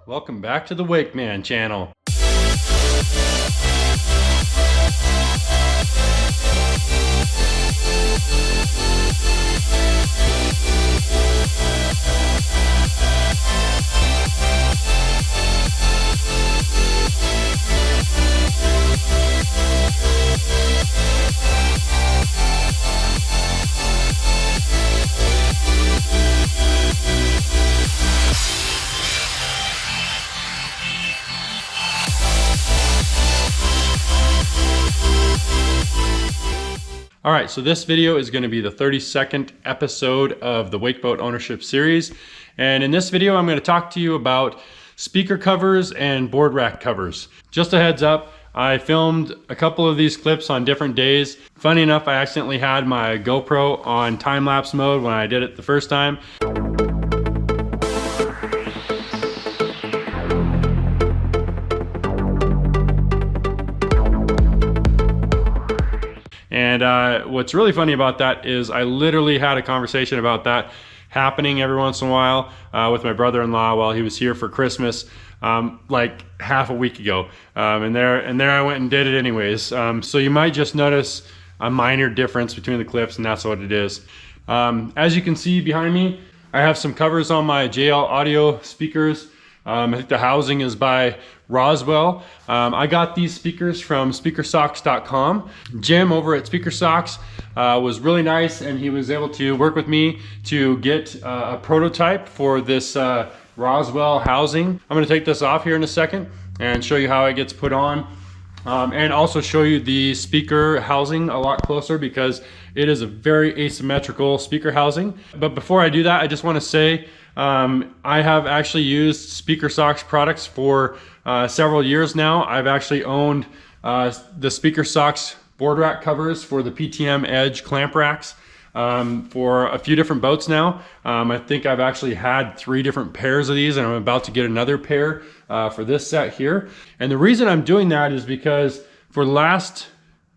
welcome back to the WakeMan channel. All right, so this video is going to be the 32nd episode of the Wakeboat ownership series. And in this video, I'm going to talk to you about speaker covers and board rack covers. Just a heads up, I filmed a couple of these clips on different days. Funny enough, I accidentally had my GoPro on time-lapse mode when I did it the first time. And what's really funny about that is I literally had a conversation about that happening every once in a while with my brother-in-law while he was here for Christmas, like half a week ago. And there I went and did it anyways. So you might just notice a minor difference between the clips, and that's what it is. As you can see behind me, I have some covers on my JL Audio speakers. I think the housing is by Roswell. I got these speakers from speakersocks.com. Jim over at Speakersocks was really nice, and he was able to work with me to get a prototype for this Roswell housing. I'm going to take this off here in a second and show you how it gets put on, and also show you the speaker housing a lot closer because it is a very asymmetrical speaker housing. But before I do that, I just want to say I have actually used Speakersocks products for several years now. I've actually owned the Speakersocks board rack covers for the PTM Edge clamp racks for a few different boats now. I think I've actually had 3 different pairs of these, and I'm about to get another pair for this set here. And the reason I'm doing that is because for the last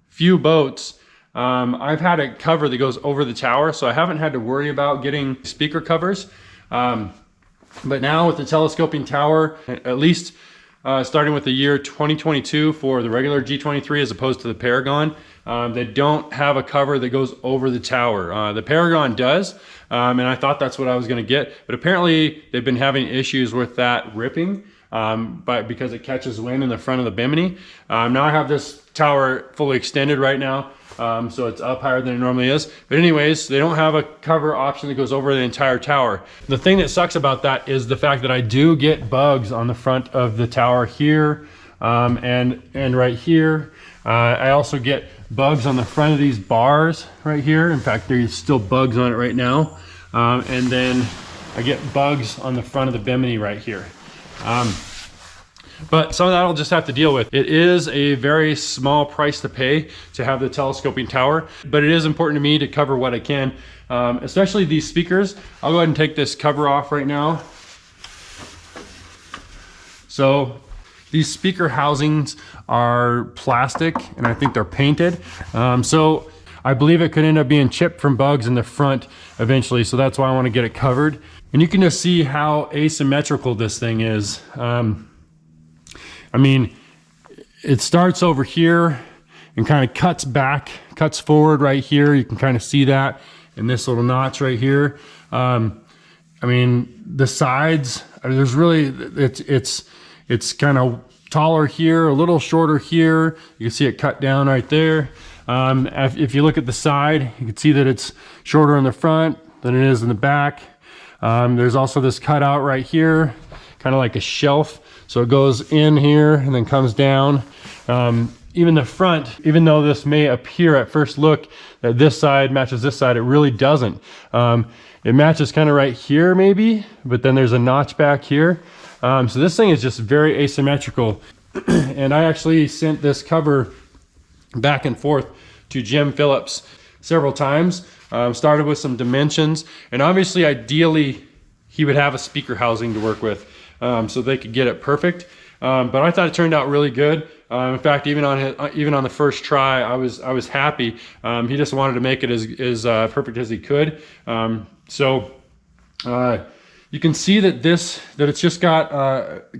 few boats, I've had a cover that goes over the tower, so I haven't had to worry about getting speaker covers. But now with the telescoping tower, at least starting with the year 2022 for the regular G23 as opposed to the Paragon, they don't have a cover that goes over the tower. The Paragon does, and I thought that's what I was going to get, but apparently they've been having issues with that ripping because it catches wind in the front of the bimini. Now I have this tower fully extended right now. So it's up higher than it normally is. But anyways, they don't have a cover option that goes over the entire tower. The thing that sucks about that is the fact that I do get bugs on the front of the tower here and right here. I also get bugs on the front of these bars right here. In fact, there's still bugs on it right now. And then I get bugs on the front of the bimini right here. But some of that I'll just have to deal with. It is a very small price to pay to have the telescoping tower, but it is important to me to cover what I can, especially these speakers. I'll go ahead and take this cover off right now. So these speaker housings are plastic, and I think they're painted. So I believe it could end up being chipped from bugs in the front eventually, so that's why I want to get it covered. And you can just see how asymmetrical this thing is. I mean, it starts over here and kind of cuts forward right here. You can kind of see that in this little notch right here. I mean, the sides, there's really, it's kind of taller here, a little shorter here. You can see it cut down right there. If you look at the side, you can see that it's shorter in the front than it is in the back. There's also this cutout right here, kind of like a shelf. So it goes in here and then comes down. Even the front, even though this may appear at first look that this side matches this side, it really doesn't. It matches kind of right here maybe, but then there's a notch back here. So this thing is just very asymmetrical. And I actually sent this cover back and forth to Jim Phillips several times. Started with some dimensions, and obviously ideally he would have a speaker housing to work with. So they could get it perfect, but I thought it turned out really good. In fact, even on the first try, I was happy. He just wanted to make it as perfect as he could. So you You can see that it's just got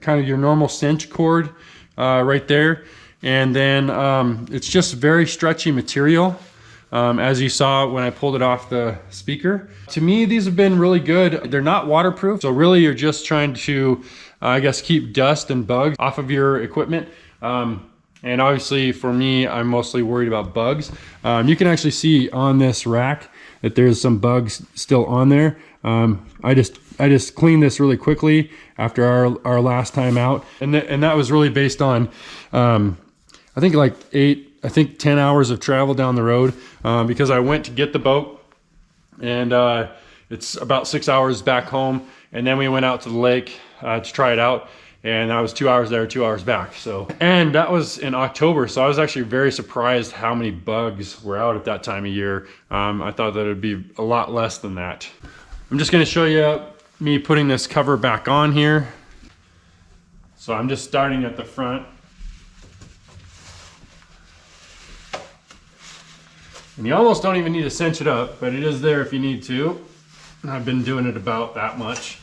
kind of your normal cinch cord right there. And then it's just very stretchy material. As you saw when I pulled it off the speaker. To me, these have been really good. They're not waterproof, so really you're just trying to, I guess, keep dust and bugs off of your equipment. And obviously for me, I'm mostly worried about bugs. You can actually see on this rack that there's some bugs still on there. I just cleaned this really quickly after our last time out. And that was really based on, I think like 10 hours of travel down the road, because I went to get the boat, and it's about 6 hours back home, and then we went out to the lake to try it out, and I was 2 hours there, 2 hours back. So, and that was in October, so I was actually very surprised how many bugs were out at that time of year. I thought that it would be a lot less than that. I'm just going to show you me putting this cover back on here. So I'm just starting at the front. And you almost don't even need to cinch it up, but it is there if you need to. I've been doing it about that much.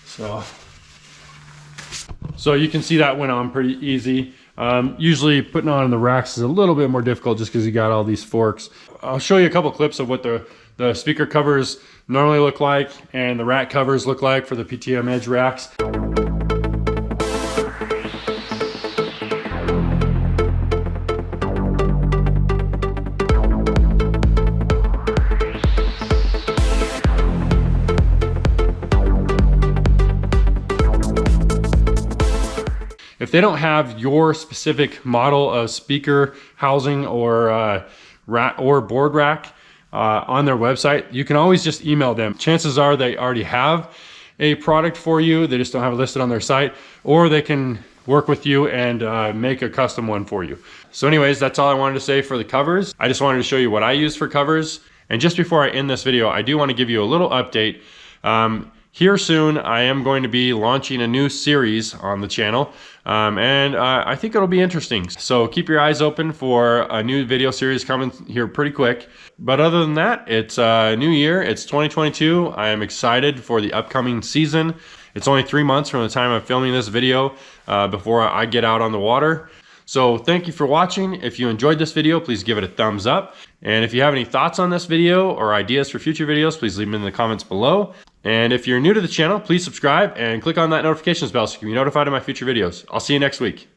So you can see that went on pretty easy. Usually putting on the racks is a little bit more difficult just because you got all these forks. I'll show you a couple clips of what the speaker covers normally look like and the rack covers look like for the PTM Edge racks. If they don't have your specific model of speaker housing or board rack on their website, you can always just email them. Chances are they already have a product for you. They just don't have it listed on their site, or they can work with you and make a custom one for you. So anyways, that's all I wanted to say for the covers. I just wanted to show you what I use for covers. And just before I end this video, I do want to give you a little update. Here soon, I am going to be launching a new series on the channel, and I think it'll be interesting. So keep your eyes open for a new video series coming here pretty quick. But other than that, it's a new year. It's 2022. I am excited for the upcoming season. It's only 3 months from the time I'm filming this video before I get out on the water. So thank you for watching. If you enjoyed this video, please give it a thumbs up. And if you have any thoughts on this video or ideas for future videos, please leave them in the comments below. And if you're new to the channel, please subscribe and click on that notifications bell so you can be notified of my future videos. I'll see you next week.